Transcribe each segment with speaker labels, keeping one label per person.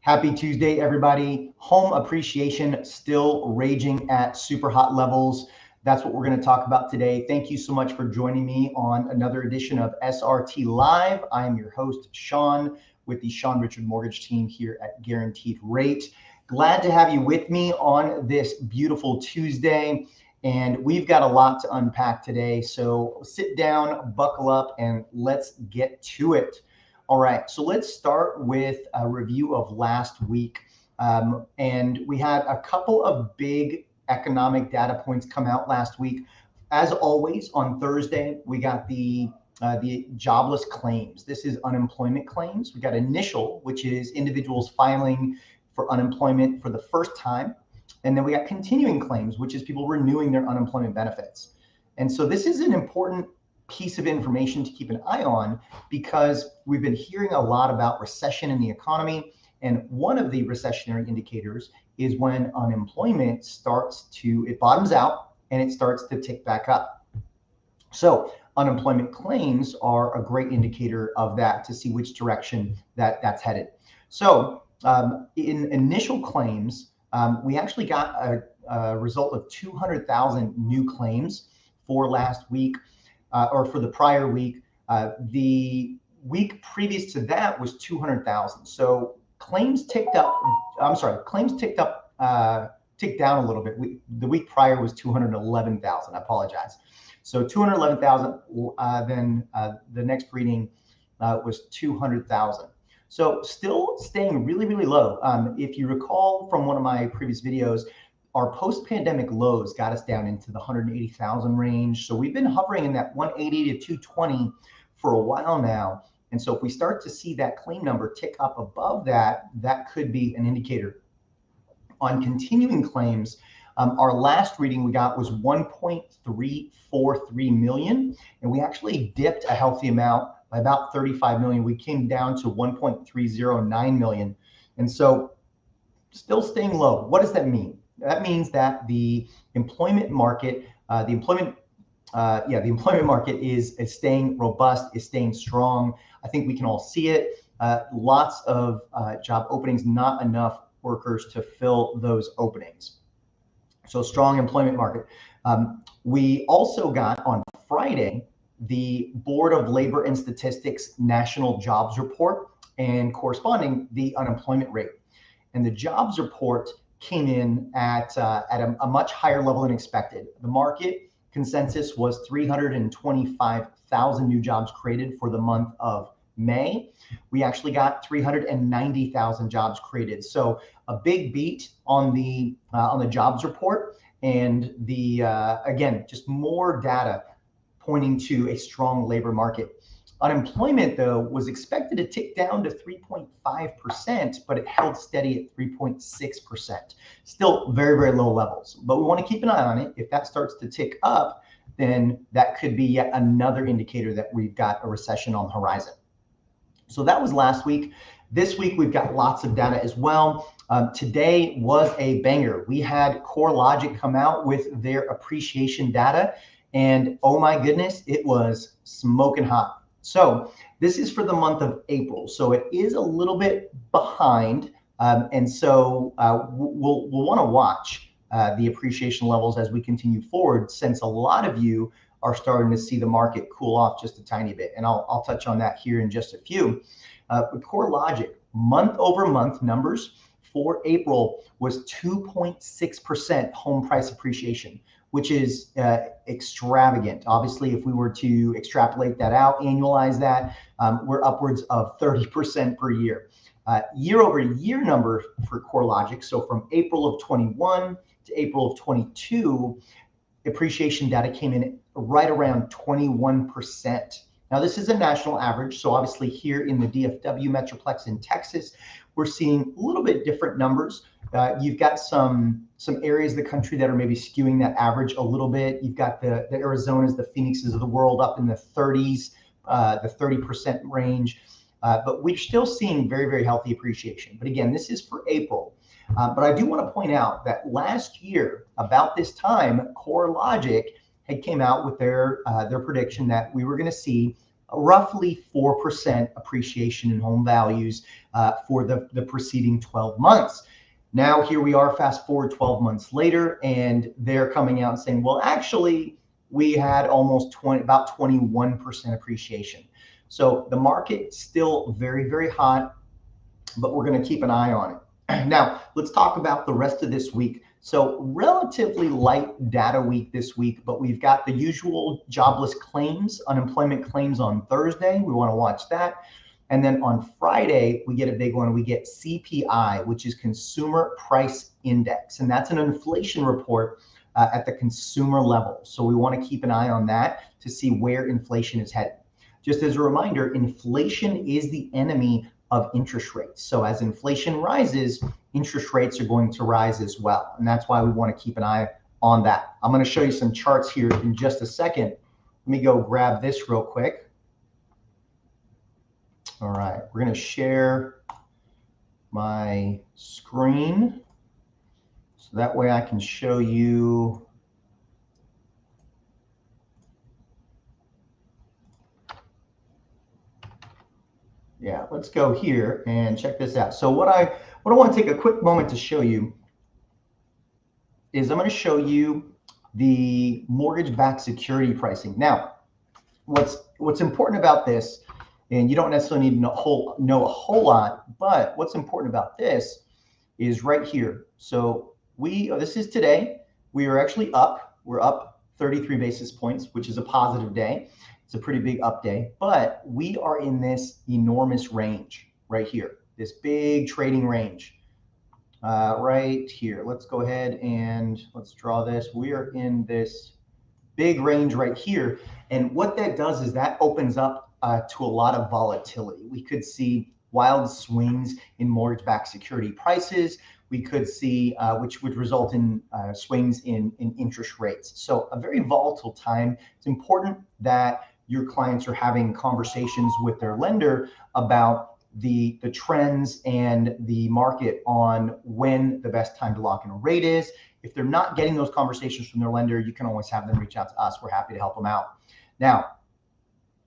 Speaker 1: Happy Tuesday, everybody. Home appreciation still raging at super hot levels. That's what we're going to talk about today. Thank you so much for joining me on another edition of SRT Live. I am your host, Sean, with the Sean Richard Mortgage team here at Guaranteed Rate. Glad to have you with me on this beautiful Tuesday. And we've got a lot to unpack today. So sit down, buckle up, and let's get to it. All right, so let's start with a review of last week. And we had a couple of big economic data points come out last week. As always, on Thursday, we got the jobless claims. This is unemployment claims. We got initial, which is individuals filing for unemployment for the first time. And then we got continuing claims, which is people renewing their unemployment benefits. And so this is an important piece of information to keep an eye on because we've been hearing a lot about recession in the economy. And one of the recessionary indicators is when unemployment it bottoms out and it starts to tick back up. So unemployment claims are a great indicator of that to see which direction that's headed. So in initial claims, we actually got a result of 200,000 new claims for last week. Or for the prior week. The week previous to that was 200,000. So claims ticked down a little bit. The week prior was 211,000. I apologize. So 211,000. Then the next reading was 200,000. So still staying really, really low. If you recall from one of my previous videos, our post-pandemic lows got us down into the 180,000 range. So we've been hovering in that 180 to 220 for a while now. And so if we start to see that claim number tick up above that, that could be an indicator. On continuing claims, our last reading we got was 1.343 million. And we actually dipped a healthy amount by about 35 million. We came down to 1.309 million. And so still staying low. What does that mean? That means that the employment market, the employment market is staying robust, is staying strong. I think we can all see it. Lots of job openings, not enough workers to fill those openings. So strong employment market. We also got on Friday the Board of Labor and Statistics National Jobs Report and corresponding the unemployment rate. And the jobs report came in at a much higher level than expected. The market consensus was 325,000 new jobs created for the month of May. We actually got 390,000 jobs created. So a big beat on the jobs report, and again, just more data pointing to a strong labor market. Unemployment, though, was expected to tick down to 3.5%, but it held steady at 3.6%. Still very, very low levels, but we want to keep an eye on it. If that starts to tick up, then that could be yet another indicator that we've got a recession on the horizon. So that was last week. This week, we've got lots of data as well. Today was a banger. We had CoreLogic come out with their appreciation data, and oh my goodness, it was smoking hot. So this is for the month of April. So it is a little bit behind. And so we'll want to watch the appreciation levels as we continue forward, since a lot of you are starting to see the market cool off just a tiny bit. And I'll touch on that here in just a few. With CoreLogic, month over month numbers for April was 2.6% home price appreciation, which is extravagant. Obviously, if we were to extrapolate that out, annualize that, we're upwards of 30% per year. Year over year number for CoreLogic, so from April of 21 to April of 22, appreciation data came in right around 21%. Now, this is a national average, so obviously here in the DFW Metroplex in Texas, we're seeing a little bit different numbers. You've got some areas of the country that are maybe skewing that average a little bit. You've got the Arizonas, the Phoenixes of the world up in the 30s, the 30% range. But we're still seeing very, very healthy appreciation. But again, this is for April. But I do want to point out that last year, about this time, CoreLogic had came out with their prediction that we were going to see roughly 4% appreciation in home values for the preceding 12 months. Now, here we are, fast forward 12 months later, and they're coming out and saying, well, actually, we had almost about 21% appreciation. So the market's still very, very hot, but we're going to keep an eye on it. Now, let's talk about the rest of this week. So relatively light data week this week, but we've got the usual jobless claims, unemployment claims on Thursday. We want to watch that. And then on Friday, we get a big one. We get CPI, which is Consumer Price Index. And that's an inflation report at the consumer level. So we want to keep an eye on that to see where inflation is headed. Just as a reminder, inflation is the enemy of interest rates. So as inflation rises, interest rates are going to rise as well. And that's why we want to keep an eye on that. I'm going to show you some charts here in just a second. Let me go grab this real quick. All right, we're going to share my screen so that way I can show you. Yeah, let's go here and check this out. So what I want to take a quick moment to show you is I'm going to show you the mortgage-backed security pricing. Now, what's important about this, and you don't necessarily need to know a whole lot, but what's important about this is right here. So this is today. We are actually up. We're up 33 basis points, which is a positive day. It's a pretty big up day, but we are in this enormous range right here, this big trading range right here. Let's go ahead and let's draw this. We are in this big range right here. And what that does is that opens up to a lot of volatility. We could see wild swings in mortgage-backed security prices. We could see, which would result in swings in interest rates. So a very volatile time. It's important that your clients are having conversations with their lender about the trends and the market on when the best time to lock in a rate is. If they're not getting those conversations from their lender, you can always have them reach out to us. We're happy to help them out. Now,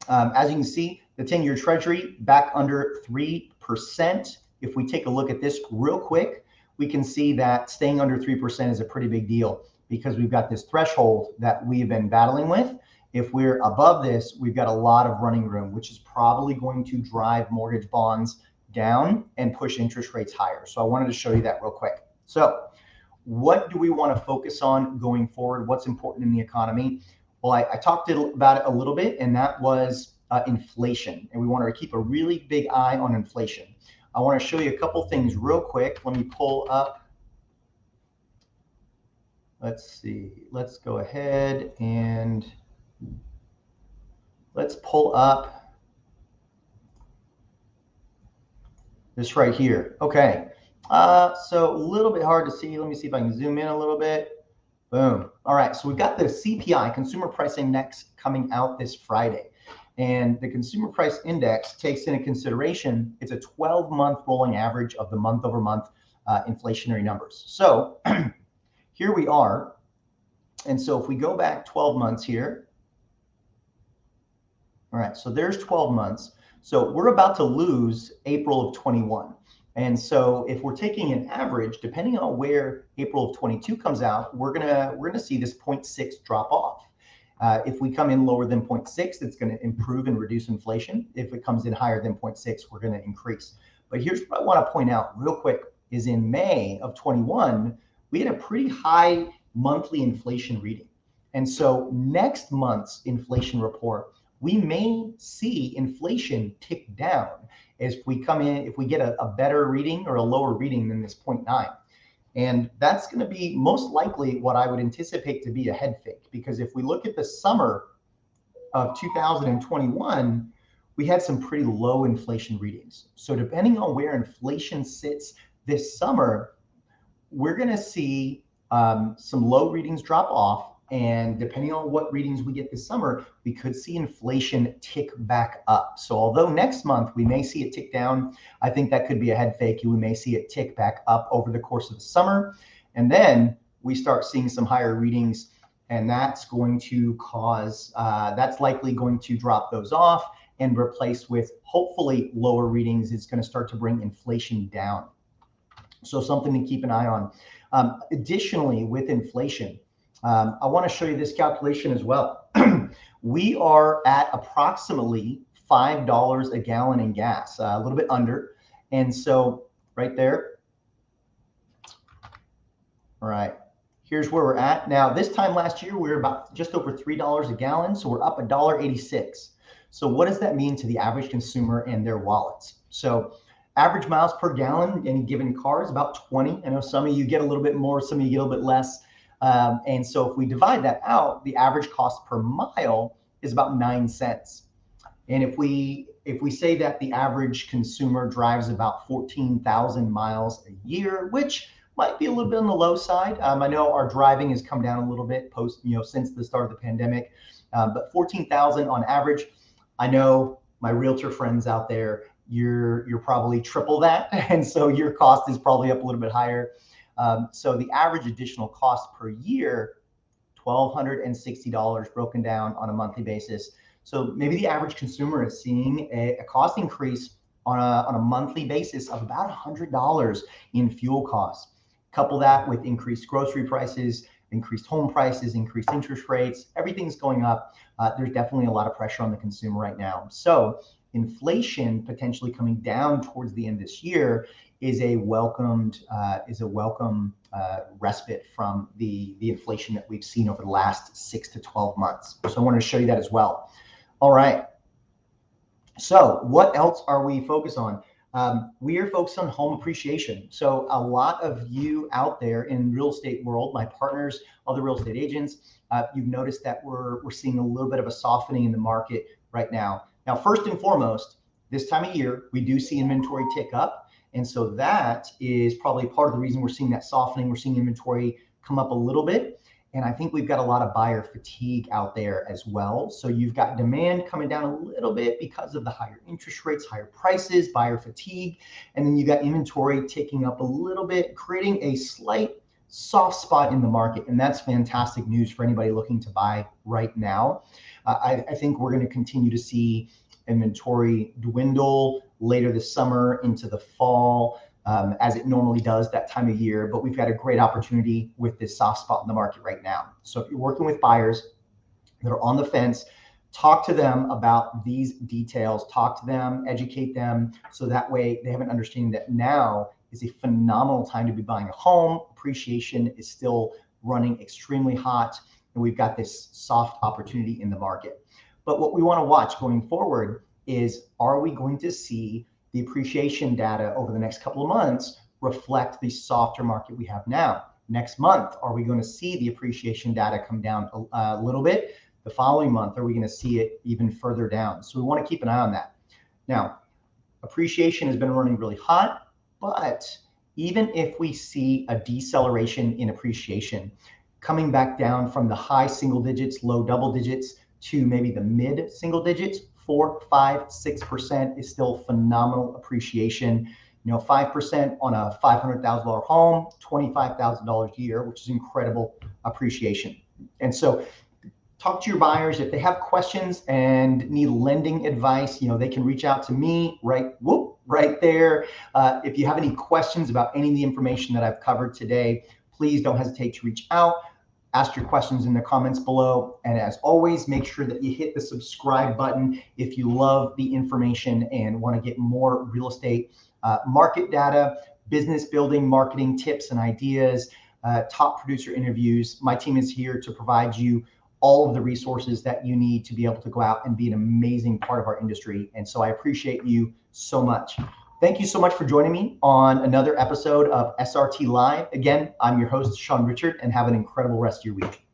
Speaker 1: as you can see, the 10-year treasury back under 3%. If we take a look at this real quick, we can see that staying under 3% is a pretty big deal because we've got this threshold that we've been battling with. If we're above this, we've got a lot of running room, which is probably going to drive mortgage bonds down and push interest rates higher. So I wanted to show you that real quick. So what do we want to focus on going forward? What's important in the economy? Well, I talked about it a little bit, and that was inflation. And we wanted to keep a really big eye on inflation. I want to show you a couple things real quick. Let me pull up. Let's see. Let's go ahead and let's pull up this right here. Okay. So a little bit hard to see. Let me see if I can zoom in a little bit. Boom. All right. So we've got the CPI, Consumer Price Index, coming out this Friday. And the Consumer Price Index takes into consideration, it's a 12-month rolling average of the month-over-month inflationary numbers. So here we are. And so if we go back 12 months here, all right, so there's 12 months. So we're about to lose April of 21. And so if we're taking an average, depending on where April of 22 comes out, we're gonna see this 0.6 drop off. If we come in lower than 0.6, it's going to improve and reduce inflation. If it comes in higher than 0.6, we're going to increase. But here's what I want to point out real quick is in May of 21, we had a pretty high monthly inflation reading. And so next month's inflation report, we may see inflation tick down as we come in, if we get a better reading or a lower reading than this 0.9. And that's going to be most likely what I would anticipate to be a head fake, because if we look at the summer of 2021, we had some pretty low inflation readings. So depending on where inflation sits this summer, we're going to see some low readings drop off. And depending on what readings we get this summer, we could see inflation tick back up. So although next month we may see it tick down, I think that could be a head fake. We may see it tick back up over the course of the summer. And then we start seeing some higher readings, and that's going to cause, that's likely going to drop those off. and replaced with hopefully lower readings is going to start to bring inflation down. So something to keep an eye on. Additionally, with inflation, I want to show you this calculation as well. We are at approximately $5 a gallon in gas, a little bit under. And so right there, all right, here's where we're at. Now, this time last year, we were about just over $3 a gallon. So we're up $1.86. So what does that mean to the average consumer and their wallets? So average miles per gallon, any given car is about 20. I know some of you get a little bit more, some of you get a little bit less. And so if we divide that out, the average cost per mile is about 9 cents. And if we say that the average consumer drives about 14,000 miles a year, which might be a little bit on the low side. I know our driving has come down a little bit since the start of the pandemic, but 14,000 on average. I know my realtor friends out there, you're probably triple that, and so your cost is probably up a little bit higher. So the average additional cost per year, $1,260 broken down on a monthly basis. So maybe the average consumer is seeing a cost increase on a monthly basis of about $100 in fuel costs. Couple that with increased grocery prices, increased home prices, increased interest rates, everything's going up. There's definitely a lot of pressure on the consumer right now. So inflation potentially coming down towards the end of this year is a welcome respite from the inflation that we've seen over the last 6 to 12 months. So I wanted to show you that as well. All right. So what else are we focused on? We are focused on home appreciation. So a lot of you out there in real estate world, my partners, other real estate agents, you've noticed that we're seeing a little bit of a softening in the market right now. Now, first and foremost, this time of year, we do see inventory tick up. And so that is probably part of the reason we're seeing that softening. We're seeing inventory come up a little bit. And I think we've got a lot of buyer fatigue out there as well. So you've got demand coming down a little bit because of the higher interest rates, higher prices, buyer fatigue. And then you got inventory ticking up a little bit, creating a slight soft spot in the market. And that's fantastic news for anybody looking to buy right now. I think we're going to continue to see inventory dwindle later this summer into the fall. As it normally does that time of year, but we've got a great opportunity with this soft spot in the market right now. So if you're working with buyers that are on the fence, talk to them about these details, talk to them, educate them, so that way they have an understanding that now is a phenomenal time to be buying a home. Appreciation is still running extremely hot, and we've got this soft opportunity in the market. But what we want to watch going forward is, are we going to see the appreciation data over the next couple of months reflect the softer market we have now? Next month, are we going to see the appreciation data come down a little bit? The following month, are we going to see it even further down? So we want to keep an eye on that. Now, appreciation has been running really hot, but even if we see a deceleration in appreciation, coming back down from the high single digits, low double digits to maybe the mid single digits, 4, 5, 6% is still phenomenal appreciation. 5% on a $500,000 home, $25,000 a year, which is incredible appreciation. And so talk to your buyers. If they have questions and need lending advice, they can reach out to me right there. If you have any questions about any of the information that I've covered today, please don't hesitate to reach out. Ask your questions in the comments below. And as always, make sure that you hit the subscribe button if you love the information and want to get more real estate market data, business building, marketing tips and ideas, top producer interviews. My team is here to provide you all of the resources that you need to be able to go out and be an amazing part of our industry. And so I appreciate you so much. Thank you so much for joining me on another episode of SRT Live. Again, I'm your host, Sean Richard, and have an incredible rest of your week.